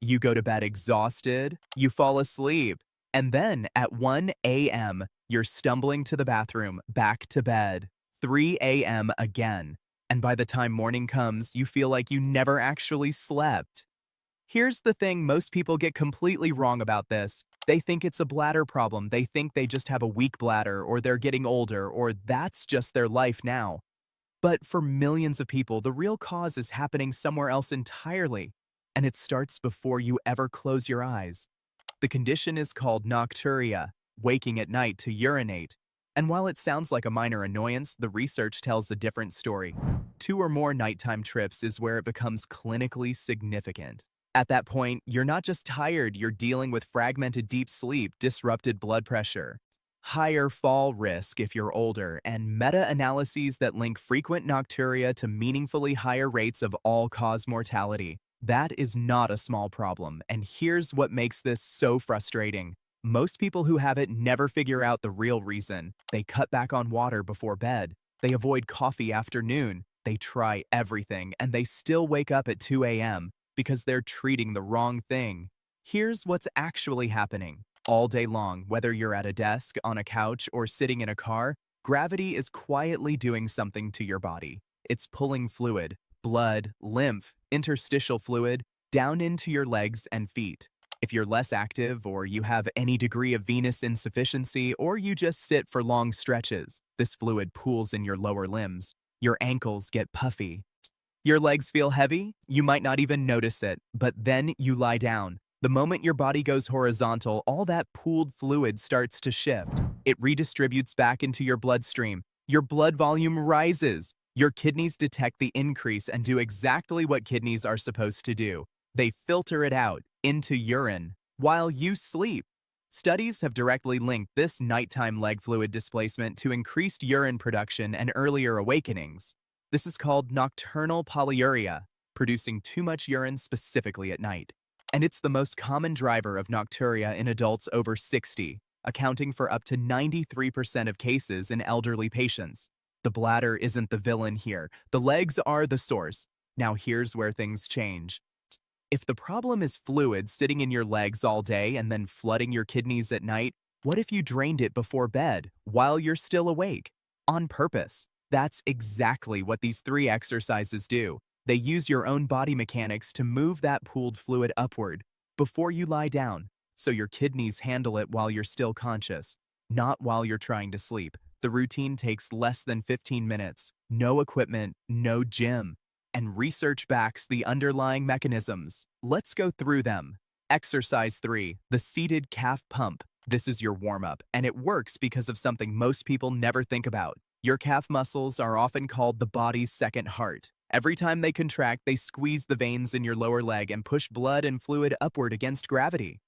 You go to bed exhausted, you fall asleep, and then at 1 a.m., you're stumbling to the bathroom, back to bed. 3 a.m. again, and by the time morning comes, you feel like you never actually slept. Here's the thing most people get completely wrong about this. They think it's a bladder problem, they think they just have a weak bladder, or they're getting older, or that's just their life now. But for millions of people, the real cause is happening somewhere else entirely, and it starts before you ever close your eyes. The condition is called nocturia, waking at night to urinate. And while it sounds like a minor annoyance, the research tells a different story. 2 or more nighttime trips is where it becomes clinically significant. At that point, you're not just tired, you're dealing with fragmented deep sleep, disrupted blood pressure, higher fall risk if you're older, and meta-analyses that link frequent nocturia to meaningfully higher rates of all-cause mortality. That is not a small problem, and here's what makes this so frustrating. Most people who have it never figure out the real reason. They cut back on water before bed. They avoid coffee after noon. They try everything, and they still wake up at 2 a.m. because they're treating the wrong thing. Here's what's actually happening. All day long, whether you're at a desk, on a couch, or sitting in a car, gravity is quietly doing something to your body. It's pulling fluid, blood, lymph, interstitial fluid, down into your legs and feet. If you're less active, or you have any degree of venous insufficiency, or you just sit for long stretches, this fluid pools in your lower limbs. Your ankles get puffy. Your legs feel heavy? You might not even notice it, but then you lie down. The moment your body goes horizontal, all that pooled fluid starts to shift. It redistributes back into your bloodstream. Your blood volume rises. Your kidneys detect the increase and do exactly what kidneys are supposed to do. They filter it out into urine while you sleep. Studies have directly linked this nighttime leg fluid displacement to increased urine production and earlier awakenings. This is called nocturnal polyuria, producing too much urine specifically at night. And it's the most common driver of nocturia in adults over 60, accounting for up to 93% of cases in elderly patients. The bladder isn't the villain here. The legs are the source. Now here's where things change. If the problem is fluid sitting in your legs all day and then flooding your kidneys at night, what if you drained it before bed, while you're still awake? On purpose. That's exactly what these 3 exercises do. They use your own body mechanics to move that pooled fluid upward before you lie down, so your kidneys handle it while you're still conscious, not while you're trying to sleep. The routine takes less than 15 minutes, no equipment, no gym, and research backs the underlying mechanisms. Let's go through them. Exercise 3, the seated calf pump. This is your warm-up, and it works because of something most people never think about. Your calf muscles are often called the body's second heart. Every time they contract, they squeeze the veins in your lower leg and push blood and fluid upward against gravity.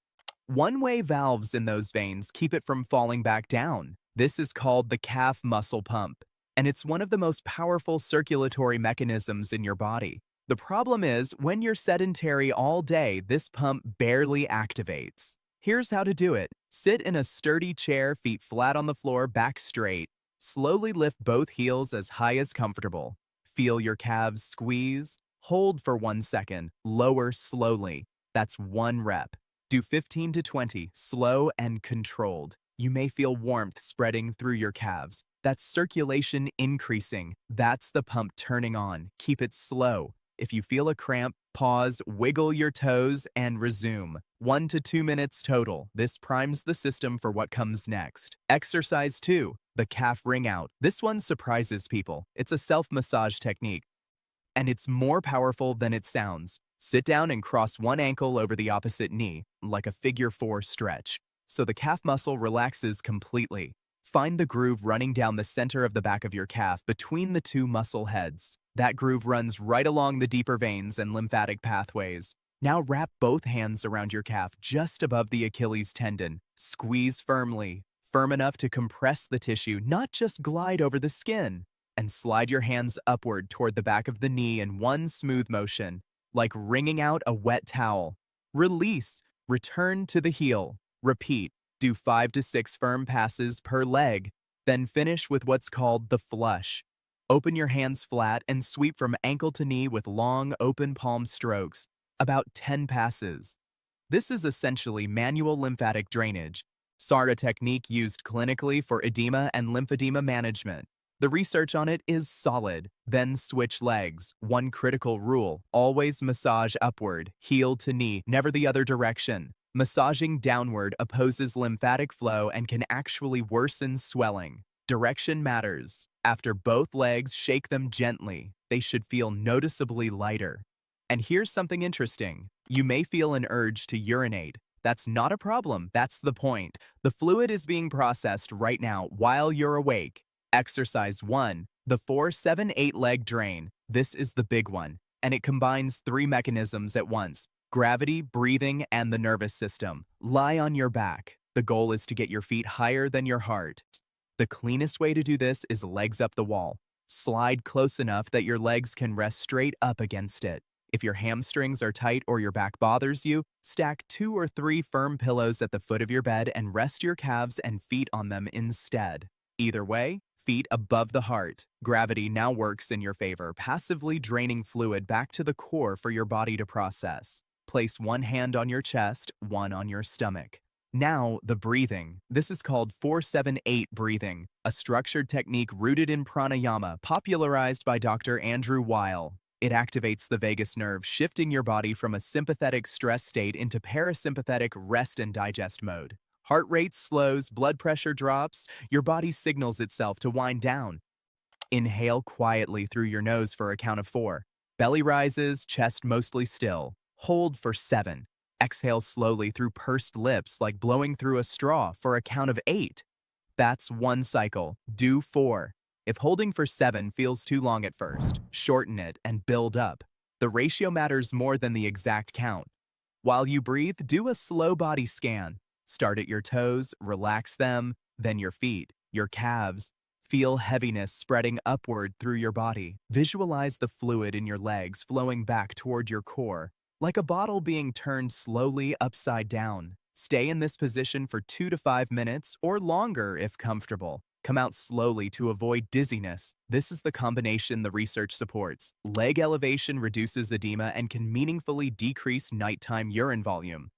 One-way valves in those veins keep it from falling back down. This is called the calf muscle pump, and it's one of the most powerful circulatory mechanisms in your body. The problem is, when you're sedentary all day, this pump barely activates. Here's how to do it. Sit in a sturdy chair, feet flat on the floor, back straight. Slowly lift both heels as high as comfortable. Feel your calves squeeze. Hold for 1 second. Lower slowly. That's 1 rep. Do 15 to 20, slow and controlled. You may feel warmth spreading through your calves. That's circulation increasing. That's the pump turning on. Keep it slow. If you feel a cramp, pause, wiggle your toes, and resume. 1 to 2 minutes total. This primes the system for what comes next. Exercise 2, the calf wring out. This one surprises people. It's a self-massage technique, and it's more powerful than it sounds. Sit down and cross one ankle over the opposite knee, like a figure 4 stretch, so the calf muscle relaxes completely. Find the groove running down the center of the back of your calf between the 2 muscle heads. That groove runs right along the deeper veins and lymphatic pathways. Now wrap both hands around your calf just above the Achilles tendon. Squeeze firmly, firm enough to compress the tissue, not just glide over the skin. And slide your hands upward toward the back of the knee in one smooth motion, like wringing out a wet towel. Release, return to the heel. Repeat, do 5 to 6 firm passes per leg, then finish with what's called the flush. Open your hands flat and sweep from ankle to knee with long, open palm strokes, about 10 passes. This is essentially manual lymphatic drainage, SARA technique used clinically for edema and lymphedema management. The research on it is solid. Then switch legs. One critical rule: always massage upward, heel to knee, never the other direction. Massaging downward opposes lymphatic flow and can actually worsen swelling. Direction matters. After both legs, shake them gently. They should feel noticeably lighter. And here's something interesting. You may feel an urge to urinate. That's not a problem. That's the point. The fluid is being processed right now while you're awake. Exercise 1, the 4-7-8 leg drain. This is the big one, and it combines 3 mechanisms at once: gravity, breathing, and the nervous system. Lie on your back. The goal is to get your feet higher than your heart. The cleanest way to do this is legs up the wall. Slide close enough that your legs can rest straight up against it. If your hamstrings are tight or your back bothers you, stack 2 or 3 firm pillows at the foot of your bed and rest your calves and feet on them instead. Either way, feet above the heart. Gravity now works in your favor, passively draining fluid back to the core for your body to process. Place one hand on your chest, one on your stomach. Now, the breathing. This is called 4-7-8 breathing, a structured technique rooted in pranayama, popularized by Dr. Andrew Weil. It activates the vagus nerve, shifting your body from a sympathetic stress state into parasympathetic rest and digest mode. Heart rate slows, blood pressure drops, your body signals itself to wind down. Inhale quietly through your nose for a count of 4. Belly rises, chest mostly still. Hold for 7. Exhale slowly through pursed lips like blowing through a straw for a count of 8. That's 1 cycle. Do 4. If holding for 7 feels too long at first, shorten it and build up. The ratio matters more than the exact count. While you breathe, do a slow body scan. Start at your toes, relax them, then your feet, your calves. Feel heaviness spreading upward through your body. Visualize the fluid in your legs flowing back toward your core, like a bottle being turned slowly upside down. Stay in this position for 2 to 5 minutes or longer if comfortable. Come out slowly to avoid dizziness. This is the combination the research supports. Leg elevation reduces edema and can meaningfully decrease nighttime urine volume.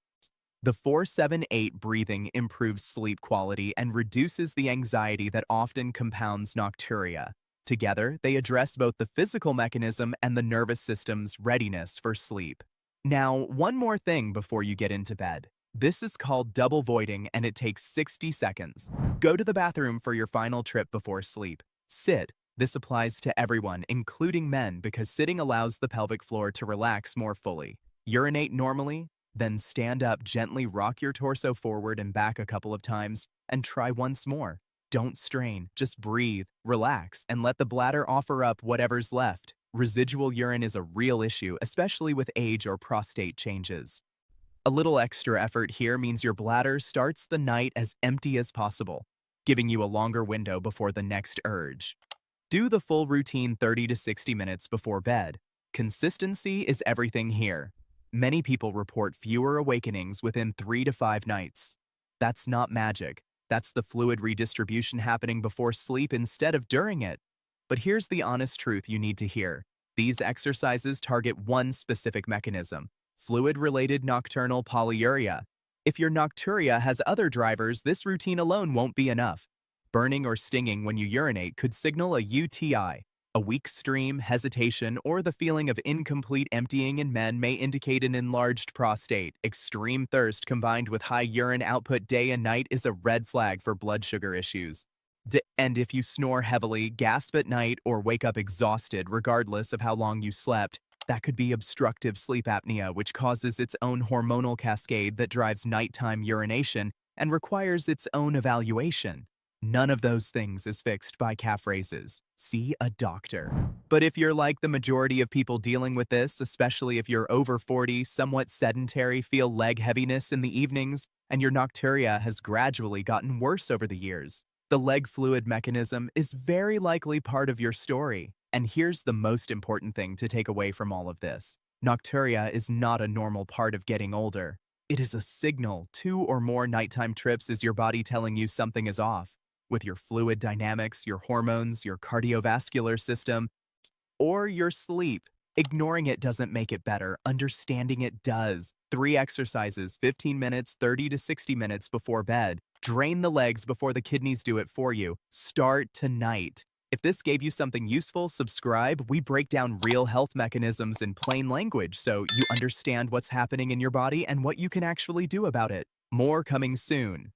The 4-7-8 breathing improves sleep quality and reduces the anxiety that often compounds nocturia. Together, they address both the physical mechanism and the nervous system's readiness for sleep. Now, one more thing before you get into bed. This is called double voiding, and it takes 60 seconds. Go to the bathroom for your final trip before sleep. Sit. This applies to everyone, including men, because sitting allows the pelvic floor to relax more fully. Urinate normally, then stand up, gently rock your torso forward and back a couple of times, and try once more. Don't strain, just breathe, relax, and let the bladder offer up whatever's left. Residual urine is a real issue, especially with age or prostate changes. A little extra effort here means your bladder starts the night as empty as possible, giving you a longer window before the next urge. Do the full routine 30 to 60 minutes before bed. Consistency is everything here. Many people report fewer awakenings within 3 to 5 nights. That's not magic. That's the fluid redistribution happening before sleep instead of during it. But here's the honest truth you need to hear. These exercises target one specific mechanism: fluid-related nocturnal polyuria. If your nocturia has other drivers, this routine alone won't be enough. Burning or stinging when you urinate could signal a UTI. A weak stream, hesitation, or the feeling of incomplete emptying in men may indicate an enlarged prostate. Extreme thirst combined with high urine output day and night is a red flag for blood sugar issues. And if you snore heavily, gasp at night, or wake up exhausted regardless of how long you slept, that could be obstructive sleep apnea, which causes its own hormonal cascade that drives nighttime urination and requires its own evaluation. None of those things is fixed by calf raises. See a doctor. But if you're like the majority of people dealing with this, especially if you're over 40, somewhat sedentary, feel leg heaviness in the evenings, and your nocturia has gradually gotten worse over the years, the leg fluid mechanism is very likely part of your story. And here's the most important thing to take away from all of this. Nocturia is not a normal part of getting older. It is a signal. 2 or more nighttime trips is your body telling you something is off. With your fluid dynamics, your hormones, your cardiovascular system, or your sleep. Ignoring it doesn't make it better. Understanding it does. 3 exercises, 15 minutes, 30 to 60 minutes before bed. Drain the legs before the kidneys do it for you. Start tonight. If this gave you something useful, subscribe. We break down real health mechanisms in plain language so you understand what's happening in your body and what you can actually do about it. More coming soon.